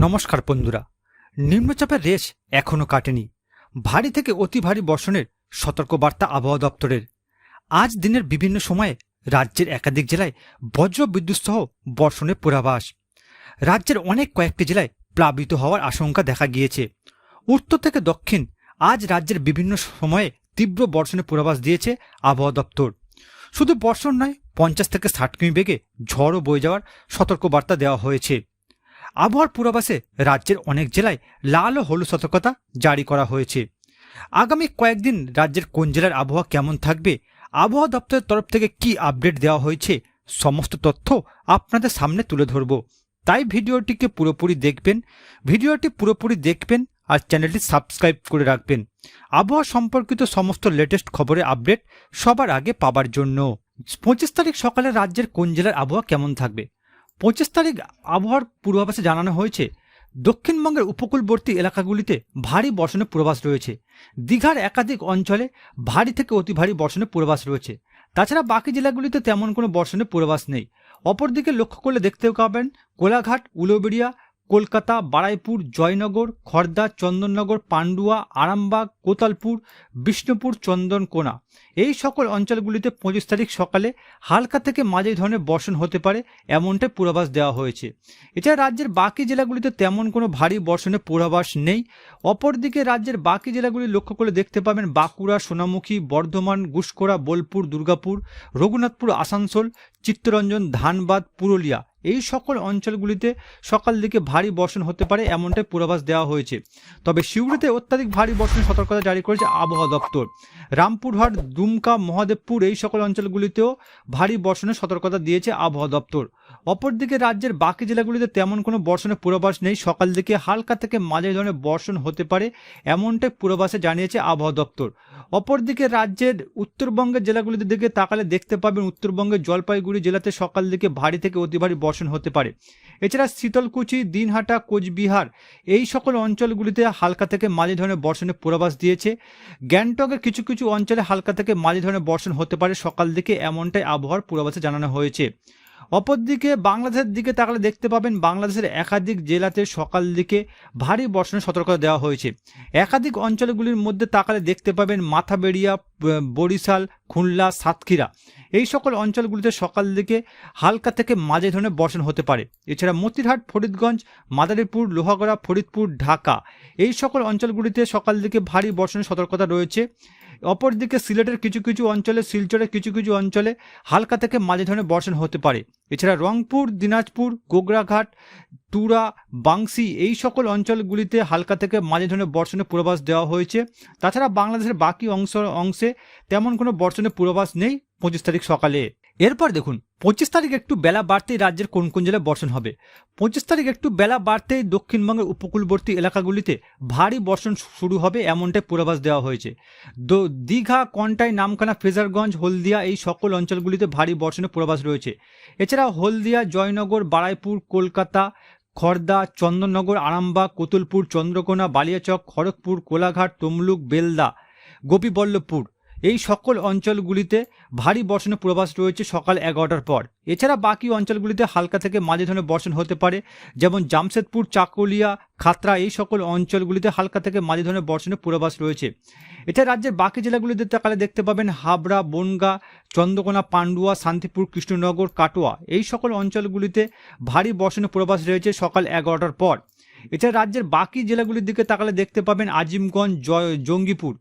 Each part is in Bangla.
নমস্কার বন্ধুরা। নিম্নচাপের রেশ এখনও কাটেনি। ভারী থেকে অতি ভারী বর্ষণের সতর্কবার্তা আবহাওয়া দপ্তরের। আজ দিনের বিভিন্ন সময়ে রাজ্যের একাধিক জেলায় বজ্র বিদ্যুৎ সহ বর্ষণের পূর্বাভাস। রাজ্যের অনেক কয়েকটি জেলায় প্লাবিত হওয়ার আশঙ্কা দেখা গিয়েছে। উত্তর থেকে দক্ষিণ আজ রাজ্যের বিভিন্ন সময়ে তীব্র বর্ষণের পূর্বাভাস দিয়েছে আবহাওয়া দপ্তর। শুধু বর্ষণ নয়, 50 থেকে 60 কিমি বেগে ঝড়ও বয়ে যাওয়ার সতর্কবার্তা দেওয়া হয়েছে। আবহাওয়ার পূর্বাভাসে রাজ্যের অনেক জেলায় লাল ও হলুদ সতর্কতা জারি করা হয়েছে। আগামী কয়েকদিন রাজ্যের কোন জেলার আবহাওয়া কেমন থাকবে, আবহাওয়া দপ্তরের তরফ থেকে কি আপডেট দেওয়া হয়েছে, সমস্ত তথ্য আপনাদের সামনে তুলে ধরব। তাই ভিডিওটি পুরোপুরি দেখবেন আর চ্যানেলটি সাবস্ক্রাইব করে রাখবেন আবহাওয়া সম্পর্কিত সমস্ত লেটেস্ট খবরের আপডেট সবার আগে পাবার জন্য। 25 তারিখ সকালে রাজ্যের কোন জেলার আবহাওয়া কেমন থাকবে? 25 তারিখ আবহাওয়ার পূর্বাভাসে জানানো হয়েছে দক্ষিণবঙ্গের উপকূলবর্তী এলাকাগুলিতে ভারী বর্ষণের পূর্বাভাস রয়েছে। দীঘার একাধিক অঞ্চলে ভারী থেকে অতি ভারী বর্ষণের পূর্বাভাস রয়েছে। তাছাড়া বাকি জেলাগুলিতে তেমন কোনো বর্ষণের পূর্বাভাস নেই। অপরদিকে লক্ষ্য করলে দেখতে পাবেন কোলাঘাট, উলুবেড়িয়া, কলকাতা, বারাইপুর, জয়নগর, খড়দা, চন্দননগর, পান্ডুয়া, আরামবাগ, কোতালপুর, বিষ্ণুপুর, চন্দনকোনা এই সকল অঞ্চলগুলিতে 25 তারিখ সকালে হালকা থেকে মাঝারি ধরনের বর্ষণ হতে পারে এমনটাই পূর্বাভাস দেওয়া হয়েছে। এছাড়া রাজ্যের বাকি জেলাগুলিতে তেমন কোনো ভারী বর্ষণের পূর্বাভাস নেই। অপরদিকে রাজ্যের বাকি জেলাগুলি লক্ষ্য করে দেখতে পাবেন বাঁকুড়া, সোনামুখী, বর্ধমান, গুসকরা, বোলপুর, দুর্গাপুর, রঘুনাথপুর, আসানসোল, চিত্তরঞ্জন, ধানবাদ, পুরুলিয়া এই সকল অঞ্চলগুলিতে সকাল দিকে ভারী বর্ষণ হতে পারে এমনটাই পূর্বাভাস দেওয়া হয়েছে। তবে সিউড়িতে অত্যাধিক ভারী বর্ষণের সতর্কতা জারি করেছে আবহাওয়া দপ্তর। রামপুরহাট, দুমকা, মহাদেবপুর এই সকল অঞ্চলগুলিতেও ভারী বর্ষণের সতর্কতা দিয়েছে আবহাওয়া দপ্তর। অপরদিকে রাজ্যের বাকি জেলাগুলিতে তেমন কোনো বর্ষণের পূর্বাভাস নেই। সকাল দিকে হালকা থেকে মাঝারি ধরনের বর্ষণ হতে পারে এমনটাই পূর্বাভাসে জানিয়েছে আবহাওয়া দপ্তর। অপরদিকে রাজ্যের উত্তরবঙ্গের জেলাগুলির দিকে তাকালে দেখতে পাবেন উত্তরবঙ্গের জলপাইগুড়ি জেলাতে সকাল দিকে ভারী থেকে অতি ভারী বর্ষণ হতে পারে। এছাড়া শীতলকুচি, দিনহাটা, কোচবিহার এই সকল অঞ্চলগুলিতে হালকা থেকে মাঝারি ধরনের বর্ষণের পূর্বাভাস দিয়েছে। গ্যাংটকের কিছু কিছু অঞ্চলে হালকা থেকে মাঝারি ধরনের বর্ষণ হতে পারে সকাল দিকে এমনটাই আবহাওয়ার পূর্বাভাসে জানানো হয়েছে। অপরদিকে বাংলাদেশের দিকে তাকালে দেখতে পাবেন বাংলাদেশের একাধিক জেলাতে সকাল দিকে ভারী বর্ষণের সতর্কতা দেওয়া হয়েছে। একাধিক অঞ্চলগুলির মধ্যে তাকালে দেখতে পাবেন মাথাবেড়িয়া, বরিশাল, খুলনা, সাতক্ষীরা এই সকল অঞ্চলগুলিতে সকাল দিকে হালকা থেকে মাঝারি ধরনের বর্ষণ হতে পারে। এছাড়া মতিরহাট, ফরিদগঞ্জ, মাদারীপুর, লোহাগড়া, ফরিদপুর, ঢাকা এই সকল অঞ্চলগুলিতে সকাল দিকে ভারী বর্ষণের সতর্কতা রয়েছে। অপরদিকে সিলেটের কিছু কিছু অঞ্চলে, শিলচরের কিছু কিছু অঞ্চলে হালকা থেকে মাঝারি ধরনের বর্ষণ হতে পারে। এছাড়া রংপুর, দিনাজপুর, গোগরাঘাট, তুরা, বাংশি এই সকল অঞ্চলগুলিতে হালকা থেকে মাঝারি ধরনের বর্ষণের পূর্বাভাস দেওয়া হয়েছে। তাছাড়া বাংলাদেশের বাকি অংশে তেমন কোনো বর্ষণের পূর্বাভাস নেই 25 তারিখ সকালে। এরপর দেখুন 25 তারিখ একটু বেলা বাড়তেই রাজ্যের কোন কোন জেলায় বর্ষণ হবে। 25 তারিখ একটু বেলা বাড়তেই দক্ষিণবঙ্গের উপকূলবর্তী এলাকাগুলিতে ভারী বর্ষণ শুরু হবে এমনটাই পূর্বাভাস দেওয়া হয়েছে। দীঘা, কন্টাই, নামখানা, ফ্রেজারগঞ্জ, হলদিয়া এই সকল অঞ্চলগুলিতে ভারী বর্ষণের পূর্বাভাস রয়েছে। এছাড়া হলদিয়া, জয়নগর, বারাইপুর, কলকাতা, খড়দা, চন্দননগর, আরামবাগ, কোতুলপুর, চন্দ্রকোনা, বালিয়াচক, খড়গপুর, কোলাঘাট, তমলুক, বেলদা, গোপীবল্লভপুর এই সকল অঞ্চলগুলিতে ভারী বর্ষণের পূর্বাভাস রয়েছে সকাল 11টার পর। এছাড়া বাকি অঞ্চলগুলিতে হালকা থেকে মাঝারি ধরনের বর্ষণ হতে পারে, যেমন জামশেদপুর, চাকুলিয়া, খাতড়া এই সকল অঞ্চলগুলিতে হালকা থেকে মাঝারি ধরনের বর্ষণের পূর্বাভাস রয়েছে। এছাড়া রাজ্যের বাকি জেলাগুলিতে তাকালে দেখতে পাবেন হাবড়া, বনগাঁ, চন্দ্রকোনা, পান্ডুয়া, শান্তিপুর, কৃষ্ণনগর, কাটোয়া এই সকল অঞ্চলগুলিতে ভারী বর্ষণের পূর্বাভাস রয়েছে সকাল 11টার পর। এছাড়া রাজ্যের বাকি জেলাগুলির দিকে তাকালে দেখতে পাবেন আজিমগঞ্জ, জঙ্গিপুর,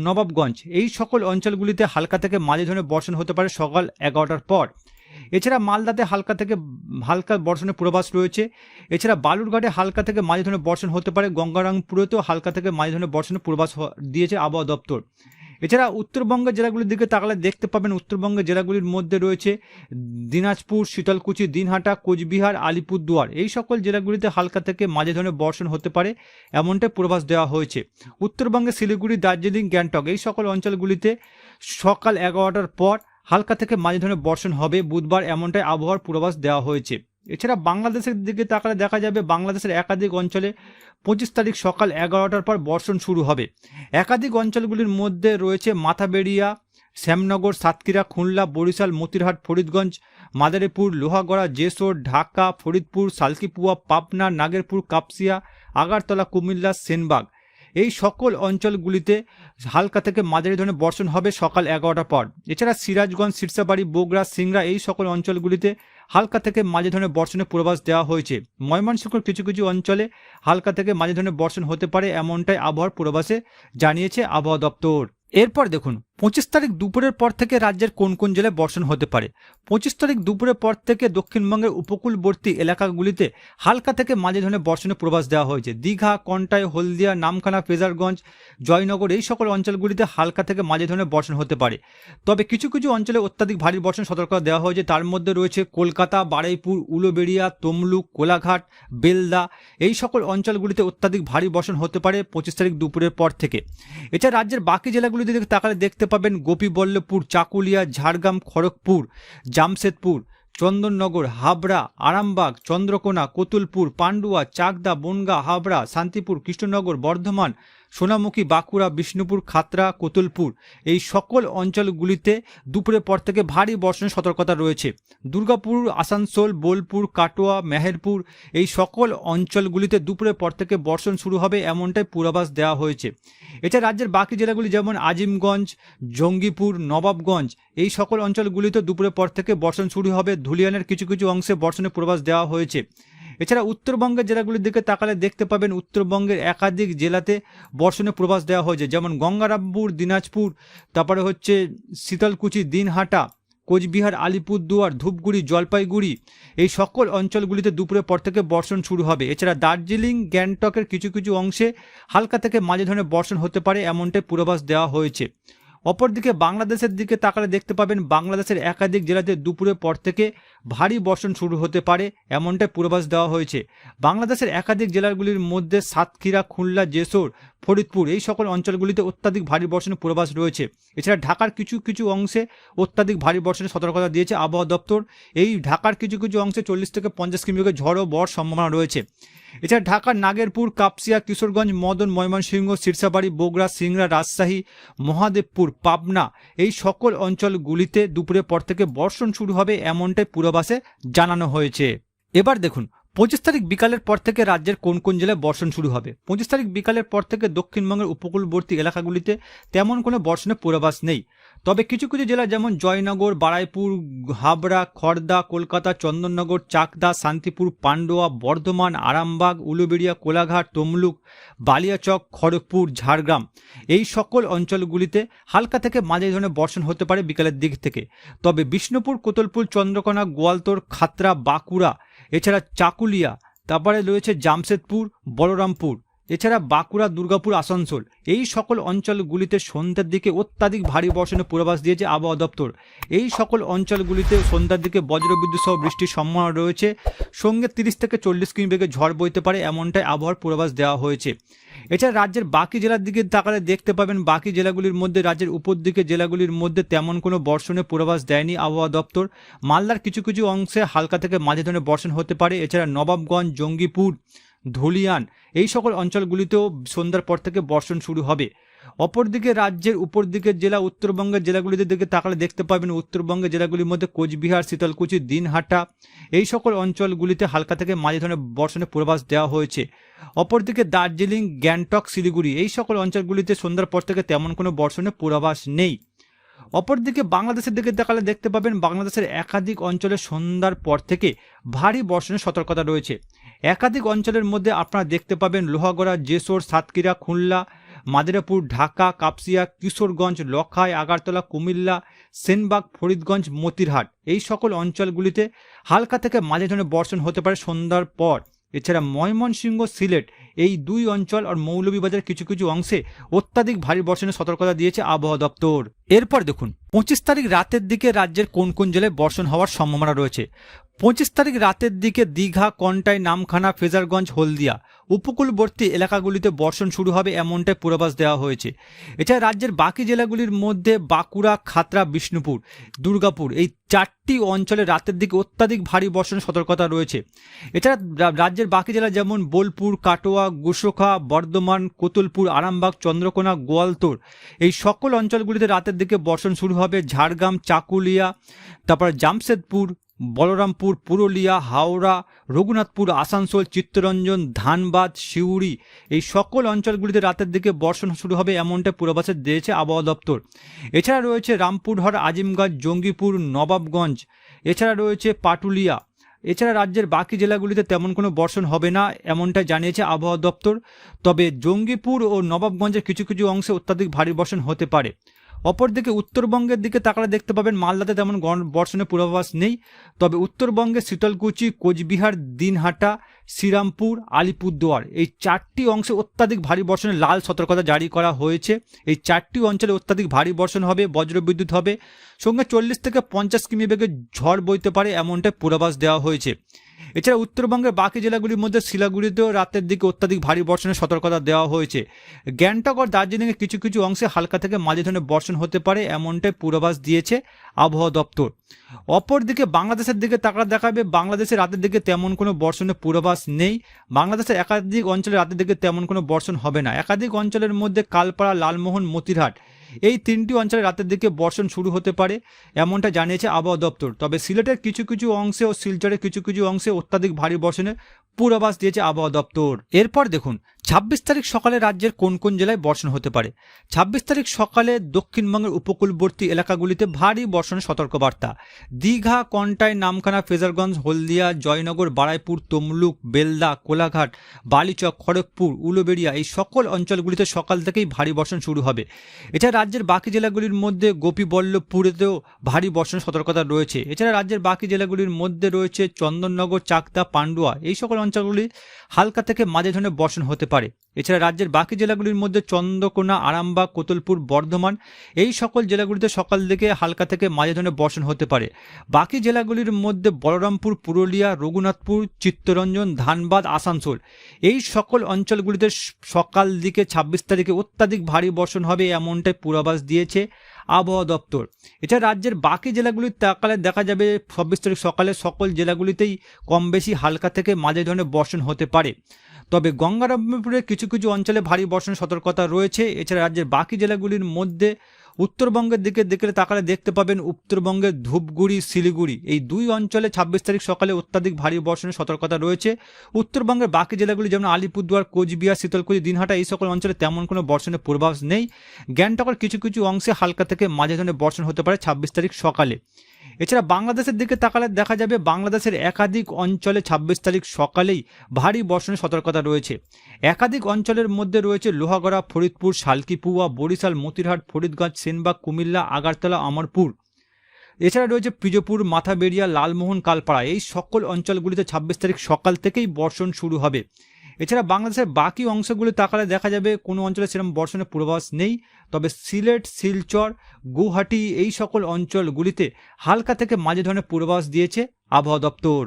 নবাবগঞ্জ এই সকল অঞ্চলগুলিতে হালকা থেকে মাঝারি ধরনের বর্ষণ হতে পারে সকাল 11টার পর। এছাড়া মালদাতে হালকা বর্ষণের পূর্বাভাস রয়েছে। এছাড়া বালুরঘাটে হালকা থেকে মাঝারি ধরনের বর্ষণ হতে পারে। গঙ্গারামপুরেতেও হালকা থেকে মাঝারি ধরনের বর্ষণের পূর্বাভাস দিয়েছে আবহাওয়া দপ্তর। এছাড়া উত্তরবঙ্গের জেলাগুলির দিকে তাকালে দেখতে পাবেন উত্তরবঙ্গের জেলাগুলির মধ্যে রয়েছে দিনাজপুর, শীতলকুচি, দিনহাটা, কোচবিহার, আলিপুরদুয়ার এই সকল জেলাগুলিতে হালকা থেকে মাঝারি ধরনের বর্ষণ হতে পারে এমনটাই পূর্বাভাস দেওয়া হয়েছে। উত্তরবঙ্গে শিলিগুড়ি, দার্জিলিং, গ্যাংটক এই সকল অঞ্চলগুলিতে সকাল 11টার পর হালকা থেকে মাঝারি ধরনের বর্ষণ হবে বুধবার এমনটাই আবহাওয়ার পূর্বাভাস দেওয়া হয়েছে। এছাড়া বাংলাদেশের দিকে তাকালে দেখা যাবে বাংলাদেশের একাধিক অঞ্চলে 25 তারিখ সকাল 11টার পর বর্ষণ শুরু হবে। একাধিক অঞ্চলগুলির মধ্যে রয়েছে মাথাবেড়িয়া, শ্যামনগর, সাতক্ষীরা, খুলনা, বরিশাল, মতিরহাট, ফরিদগঞ্জ, মাদারীপুর, লোহাগড়া, জেসোর, ঢাকা, ফরিদপুর, সালকিপুয়া, পাবনা, নাগেরপুর, কাপসিয়া, আগারতলা, কুমিল্লা, সেনবাগ এই সকল অঞ্চলগুলিতে হালকা থেকে মাঝারি ধরনের বর্ষণ হবে সকাল 11টার পর। এছাড়া সিরাজগঞ্জ, সিরসাবাড়ি, বগুড়া, সিংড়া এই সকল অঞ্চলগুলিতে হালকা থেকে মাঝারি ধরনের বর্ষণের পূর্বাভাস দেওয়া হয়েছে। ময়মনসিংহের কিছু কিছু অঞ্চলে হালকা থেকে মাঝারি ধরনের বর্ষণ হতে পারে, এমনটাই আবহাওয়ার পূর্বাভাসে জানিয়েছে আবহাওয়া দপ্তর। এরপর দেখুন 25 তারিখ দুপুরের পর থেকে রাজ্যের কোন কোন জেলায় বর্ষণ হতে পারে। 25 তারিখ দুপুরের পর থেকে দক্ষিণবঙ্গের উপকূলবর্তী এলাকাগুলিতে হালকা থেকে মাঝারি ধরনের বর্ষণের পূর্বাভাস দেওয়া হয়েছে। দীঘা, কন্টাই, হলদিয়া, নামখানা, ফ্রেজারগঞ্জ, জয়নগর এই সকল অঞ্চলগুলিতে হালকা থেকে মাঝারি ধরনের বর্ষণ হতে পারে। তবে কিছু কিছু অঞ্চলে অত্যাধিক ভারী বর্ষণ সতর্কতা দেওয়া হয়েছে। তার মধ্যে রয়েছে কলকাতা, বারুইপুর, উলুবেড়িয়া, তমলুক, কোলাঘাট, বেলদা এই সকল অঞ্চলগুলিতে অত্যাধিক ভারী বর্ষণ হতে পারে 25 তারিখ দুপুরের পর থেকে। এছাড়া রাজ্যের বাকি জেলাগুলিতে তাকালে দেখতে পাবেন গোপীবল্লভপুর, চাকুলিয়া, ঝাড়গ্রাম, খড়গপুর, জামশেদপুর, চন্দননগর, হাবড়া, আরামবাগ, চন্দ্রকোনা, কতুলপুর, পান্ডুয়া, চাকদা, বনগাঁ, হাবড়া, শান্তিপুর, কৃষ্ণনগর, বর্ধমান, সোনামুখী, বাঁকুড়া, বিষ্ণুপুর, খাতড়া, কতুলপুর এই সকল অঞ্চলগুলিতে দুপুরের পর থেকে ভারী বর্ষণের সতর্কতা রয়েছে। দুর্গাপুর, আসানসোল, বোলপুর, কাটোয়া, মেহেরপুর এই সকল অঞ্চলগুলিতে দুপুরের পর থেকে বর্ষণ শুরু হবে, এমনটাই পূর্বাভাস দেওয়া হয়েছে। এছাড়া রাজ্যের বাকি জেলাগুলি যেমন আজিমগঞ্জ, জঙ্গিপুর, নবাবগঞ্জ এই সকল অঞ্চলগুলিতে দুপুরের পর থেকে বর্ষণ শুরু হবে। ধুলিয়ানের কিছু কিছু অংশে বর্ষণের পূর্বাভাস দেওয়া হয়েছে। এছাড়া উত্তরবঙ্গের জেলাগুলির দিকে তাকালে দেখতে পাবেন উত্তরবঙ্গের একাধিক জেলাতে বর্ষণের পূর্বাভাস দেওয়া হয়েছে, যেমন গঙ্গারামপুর, দিনাজপুর, তারপরে হচ্ছে শীতলকুচি, দিনহাটা, কোচবিহার, আলিপুরদুয়ার, ধূপগুড়ি, জলপাইগুড়ি এই সকল অঞ্চলগুলিতে দুপুরের পর থেকে বর্ষণ শুরু হবে। এছাড়া দার্জিলিং, গ্যাংটকের কিছু কিছু অংশে হালকা থেকে মাঝারি ধরনের বর্ষণ হতে পারে, এমনটাই পূর্বাভাস দেওয়া হয়েছে। অপরদিকে বাংলাদেশের দিকে তাকালে দেখতে পাবেন বাংলাদেশের একাধিক জেলাতে দুপুরের পর থেকে ভারী বর্ষণ শুরু হতে পারে, এমনটাই পূর্বাভাস দেওয়া হয়েছে। বাংলাদেশের একাধিক জেলাগুলির মধ্যে সাতক্ষীরা, খুলনা, জেসোর, ফরিদপুর এই সকল অঞ্চলগুলিতে অত্যাধিক ভারী বর্ষণের পূর্বাভাস রয়েছে। এছাড়া ঢাকার কিছু কিছু অংশে অত্যাধিক ভারী বর্ষণের সতর্কতা দিয়েছে আবহাওয়া দপ্তর। এই ঢাকার কিছু কিছু অংশে 40 থেকে 50 কিমি বেগে ঝড় ও বর সম্ভাবনা রয়েছে। এছাড়া ঢাকার নাগেরপুর, কাপসিয়া, কিশোরগঞ্জ, মদন, ময়মনসিংহ, সিরসাবাড়ি, বগুড়া, সিংড়া, রাজশাহী, মহাদেবপুর, পাবনা এই সকল অঞ্চলগুলিতে দুপুরের পর থেকে বর্ষণ শুরু হবে, এমনটাই পূর্বাভাসে জানানো হয়েছে। এবার দেখুন 25 তারিখ বিকালের পর থেকে রাজ্যের কোন কোন জেলায় বর্ষণ শুরু হবে। 25 তারিখ বিকালের পর থেকে দক্ষিণবঙ্গের উপকূলবর্তী এলাকাগুলিতে তেমন কোনো বর্ষণের পূর্বাভাস নেই। তবে কিছু কিছু জেলা যেমন জয়নগর, বারুইপুর, হাবড়া, খড়দা, কলকাতা, চন্দননগর, চাকদা, শান্তিপুর, পান্ডুয়া, বর্ধমান, আরামবাগ, উলুবেড়িয়া, কোলাঘাট, তমলুক, বালিয়াচক, খড়গপুর, ঝাড়গ্রাম এই সকল অঞ্চলগুলিতে হালকা থেকে মাঝারি ধরনের বর্ষণ হতে পারে বিকালের দিক থেকে। তবে বিষ্ণুপুর, কোতুলপুর, চন্দ্রকোনা, গোয়ালতোড়, খাতড়া, বাঁকুড়া, এছাড়া চাকুলিয়া, তারপরে রয়েছে জামশেদপুর, বলরামপুর, এছাড়া বাঁকুড়া, দুর্গাপুর, আসানসোল এই সকল অঞ্চলগুলিতে সন্ধ্যার দিকে অত্যাধিক ভারী বর্ষণের পূর্বাভাস দিয়েছে আবহাওয়া দপ্তর। এই সকল অঞ্চলগুলিতে সন্ধ্যার দিকে বজ্রবিদ্যুৎ সহ বৃষ্টির সম্ভাবনা রয়েছে, সঙ্গে 30 থেকে 40 কিমি বেগে ঝড় বইতে পারে, এমনটাই আবহাওয়ার পূর্বাভাস দেওয়া হয়েছে। এছাড়া রাজ্যের বাকি জেলার দিকে তাকালে দেখতে পাবেন বাকি জেলাগুলির মধ্যে রাজ্যের উপর দিকে জেলাগুলির মধ্যে তেমন কোনো বর্ষণের পূর্বাভাস দেয়নি আবহাওয়া দপ্তর। মালদার কিছু কিছু অংশে হালকা থেকে মাঝারি ধরনের বর্ষণ হতে পারে। এছাড়া নবাবগঞ্জ, জঙ্গিপুর, ধুলিয়ান এই সকল অঞ্চলগুলিতেও সন্ধ্যার পর থেকে বর্ষণ শুরু হবে। অপরদিকে রাজ্যের উপর দিকের জেলা উত্তরবঙ্গের জেলাগুলির দিকে তাকালে দেখতে পাবেন উত্তরবঙ্গের জেলাগুলির মধ্যে কোচবিহার, শীতলকুচি, দিনহাটা এই সকল অঞ্চলগুলিতে হালকা থেকে মাঝারি ধরনের বর্ষণের পূর্বাভাস দেওয়া হয়েছে। অপরদিকে দার্জিলিং, গ্যাংটক, শিলিগুড়ি এই সকল অঞ্চলগুলিতে সন্ধ্যার পর থেকে তেমন কোনো বর্ষণের পূর্বাভাস নেই। অপরদিকে বাংলাদেশের দিকে তাকালে দেখতে পাবেন বাংলাদেশের একাধিক অঞ্চলে সন্ধ্যার পর থেকে ভারী বর্ষণের সতর্কতা রয়েছে। একাধিক অঞ্চলের মধ্যে আপনারা দেখতে পাবেন লোহাগড়া, জেসোর, সাতক্ষীরা, খুলনা, মাদারীপুর, ঢাকা, কাপসিয়া, কিশোরগঞ্জ, লখাই, আগারতলা, কুমিল্লা, সেনবাগ, ফরিদগঞ্জ, মতিরহাট এই সকল অঞ্চলগুলিতে হালকা থেকে মাঝারি ধরনের বর্ষণ হতে পারে সন্ধ্যার পর। এছাড়া ময়মনসিংহ, সিলেট এই দুই অঞ্চল আর মৌলভীবাজারের কিছু কিছু অংশে অত্যাধিক ভারী বর্ষণের সতর্কতা দিয়েছে আবহাওয়া দপ্তর। এরপর দেখুন 25 তারিখ রাতের দিকে রাজ্যের কোন কোন জেলায় বর্ষণ হওয়ার সম্ভাবনা রয়েছে। 25 তারিখ রাতের দিকে দীঘা, কন্টাই, নামখানা, ফ্রেজারগঞ্জ, হলদিয়া উপকূলবর্তী এলাকাগুলিতে বর্ষণ শুরু হবে, এমনটাই পূর্বাভাস দেওয়া হয়েছে। এছাড়া রাজ্যের বাকি জেলাগুলির মধ্যে বাঁকুড়া, খাতড়া, বিষ্ণুপুর, দুর্গাপুর এই চারটি অঞ্চলে রাতের দিকে অত্যাধিক ভারী বর্ষণের সতর্কতা রয়েছে। এছাড়া রাজ্যের বাকি জেলা যেমন বোলপুর, কাটোয়া, গোসখা, বর্ধমান, কোতুলপুর, আরামবাগ, চন্দ্রকোনা, গোয়ালতোড় এই সকল অঞ্চলগুলিতে রাতের রাতের দিকে বর্ষণ শুরু হবে। ঝাড়গ্রাম, চাকুলিয়া, তারপর জামশেদপুর, বলরামপুর, পুরুলিয়া, হাওড়া, রঘুনাথপুর, আসানসোল, চিত্তরঞ্জন, ধানবাদ, সিউড়ি এই সকল অঞ্চলগুলিতে রাতের দিকে বর্ষণ শুরু হবে এমনটা পূর্বাভাস দিয়েছে আবহাওয়া দপ্তর। এছাড়া রয়েছে রামপুরহাট, আজিমগঞ্জ, জঙ্গিপুর, নবাবগঞ্জ, এছাড়া রয়েছে পাটুলিয়া। এছাড়া রাজ্যের বাকি জেলাগুলিতে তেমন কোনো বর্ষণ হবে না এমনটা জানিয়েছে আবহাওয়া দপ্তর। তবে জঙ্গিপুর ও নবাবগঞ্জের কিছু কিছু অংশে অত্যাধিক ভারী বর্ষণ হতে পারে। অপরদিকে উত্তরবঙ্গের দিকে তাকালে দেখতে পাবেন মালদাতে তেমন বর্ষণের পূর্বাভাস নেই। তবে উত্তরবঙ্গে শীতলকুচি, কোচবিহার, দিনহাটা, শ্রীরামপুর, আলিপুরদুয়ার এই 4টি অংশে অত্যাধিক ভারী বর্ষণের লাল সতর্কতা জারি করা হয়েছে। এই 4টি অঞ্চলে অত্যাধিক ভারী বর্ষণ হবে, বজ্রবিদ্যুৎ হবে, সঙ্গে 40 থেকে 50 কিমি বেগে ঝড় বইতে পারে এমনটাই পূর্বাভাস দেওয়া হয়েছে। এছাড়া উত্তরবঙ্গের বাকি জেলাগুলির মধ্যে শিলাগুড়িতেও রাতের দিকে অত্যাধিক ভারী বর্ষণের সতর্কতা দেওয়া হয়েছে। গ্যাংটক ও দার্জিলিংয়ের কিছু কিছু অংশে হালকা থেকে মাঝারি ধরনের বর্ষণ হতে পারে এমনটাই পূর্বাভাস দিয়েছে আবহাওয়া দপ্তর। অপরদিকে বাংলাদেশের দিকে তাকালে দেখাবে বাংলাদেশের রাতের দিকে তেমন কোনো বর্ষণের পূর্বাভাস নেই। বাংলাদেশের একাধিক অঞ্চলে রাতের দিকে তেমন কোনো বর্ষণ হবে না। একাধিক অঞ্চলের মধ্যে কালপাড়া, লালমোহন, মতিরহাট এই 3টি অঞ্চলে রাতের দিকে বর্ষণ শুরু হতে পারে এমনটা জানিয়েছে আবহাওয়া দপ্তর। তবে সিলেটের কিছু কিছু অংশে ও শিলচরের কিছু কিছু অংশে অত্যাধিক ভারী বর্ষণের পূর্বাভাস দিয়েছে আবহাওয়া দপ্তর। এরপর দেখুন 26 তারিখ সকালে রাজ্যের কোন কোন জেলায় বর্ষণ হতে পারে। 26 তারিখ সকালে দক্ষিণবঙ্গের উপকূলবর্তী এলাকাগুলিতে ভারী বর্ষণের সতর্কবার্তা। দীঘা, কন্টাই, নামখানা, ফ্রেজারগঞ্জ, হলদিয়া, জয়নগর, বারাইপুর, তমলুক, বেলদা, কোলাঘাট, বালিচক, খড়গপুর, উলুবেড়িয়া এই সকল অঞ্চলগুলিতে সকাল থেকেই ভারী বর্ষণ শুরু হবে। এছাড়া রাজ্যের বাকি জেলাগুলির মধ্যে গোপীবল্লভপুরেতেও ভারী বর্ষণের সতর্কতা রয়েছে। এছাড়া রাজ্যের বাকি জেলাগুলির মধ্যে রয়েছে চন্দননগর, চাকদা, পান্ডুয়া এই সকল অঞ্চলগুলি হালকা থেকে মাঝারি ধরনের বর্ষণ হতে পারে। এছাড়া রাজ্যের বাকি জেলাগুলির মধ্যে চন্দ্রকোনা, আরামবাগ, কোতলপুর, বর্ধমান এই সকল জেলাগুলিতে সকাল থেকে হালকা থেকে মাঝারি ধরনের বর্ষণ হতে পারে। বাকি জেলাগুলির মধ্যে বলরামপুর, পুরুলিয়া, রঘুনাথপুর, চিত্তরঞ্জন, ধানবাদ, আসানসোল এই সকল অঞ্চলগুলিতে সকাল দিকে 26 তারিখে অত্যাধিক ভারী বর্ষণ হবে এমনটাই পূর্বাভাস দিয়েছে আবহাওয়া দপ্তর। এছাড়া রাজ্যের বাকি জেলাগুলির তাকালে দেখা যাবে 26 তারিখ সকালে সকল জেলাগুলিতেই কম বেশি হালকা থেকে মাঝারি ধরনের বর্ষণ হতে পারে। তবে গঙ্গারামপুরের কিছু কিছু অঞ্চলে ভারী বর্ষণের সতর্কতা রয়েছে। এছাড়া রাজ্যের বাকি জেলাগুলির মধ্যে উত্তরবঙ্গের দিকে তাকালে দেখতে পাবেন উত্তরবঙ্গের ধূপগুড়ি, শিলিগুড়ি এই 2 অঞ্চলে 26 তারিখ সকালে অত্যাধিক ভারী বর্ষণের সতর্কতা রয়েছে। উত্তরবঙ্গের বাকি জেলাগুলি যেমন আলিপুরদুয়ার, কোচবিহার, শীতলকুচি, দিনহাটা এই সকল অঞ্চলে তেমন কোনো বর্ষণের পূর্বাভাস নেই। গ্যাংটকের কিছু কিছু অংশে হালকা থেকে মাঝারি ধরনের বর্ষণ হতে পারে 26 তারিখ সকালে। এছাড়া বাংলাদেশের দিকে তাকালে দেখা যাবে বাংলাদেশের একাধিক অঞ্চলে 26 তারিখ সকালেই ভারী বর্ষণের সতর্কতা রয়েছে। একাধিক অঞ্চলের মধ্যে রয়েছে লোহাগড়া, ফরিদপুর, শালকিপুয়া, বরিশাল, মতিরহাট, ফরিদগঞ্জ, সেনবাগ, কুমিল্লা, আগারতলা, অমরপুর। এছাড়া রয়েছে পিজোপুর, মাথাবেড়িয়া, লালমোহন, কালপাড়া এই সকল অঞ্চলগুলিতে 26 তারিখ সকাল থেকেই বর্ষণ শুরু হবে। এছাড়া বাংলাদেশের বাকি অংশগুলি তাকালে দেখা যাবে কোনো অঞ্চলে সেরকম বর্ষণের পূর্বাভাস নেই। তবে সিলেট, শিলচর, গুয়াহাটি এই সকল অঞ্চলগুলিতে হালকা থেকে মাঝারি ধরনের পূর্বাভাস দিয়েছে আবহাওয়া দপ্তর।